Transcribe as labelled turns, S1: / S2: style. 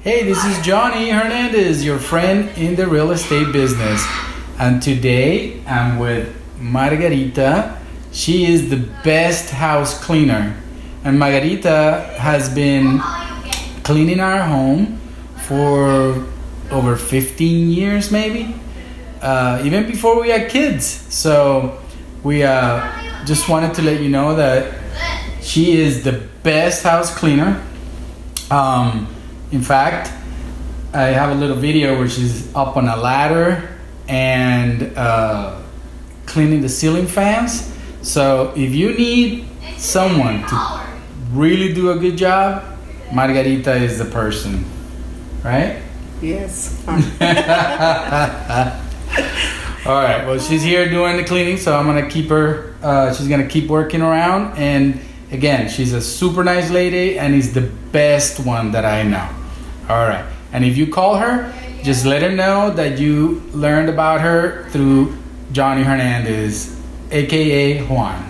S1: Hey, this is Johnny Hernandez, your friend in the real estate business. And today I'm with Margarita. She is the best house cleaner. And Margarita has been cleaning our home for over 15 years, maybe, even before we had kids. So we just wanted to let you know that she is the best house cleaner. In fact, I have a little video where she's up on a ladder and cleaning the ceiling fans. So if you need someone to really do a good job, Margarita is the person, right?
S2: Yes.
S1: All right, well, she's here doing the cleaning, so I'm gonna keep her, she's gonna keep working around. And again, she's a super nice lady and is the best one that I know. All right, and if you call her, just let her know that you learned about her through Johnny Hernandez, aka Juan.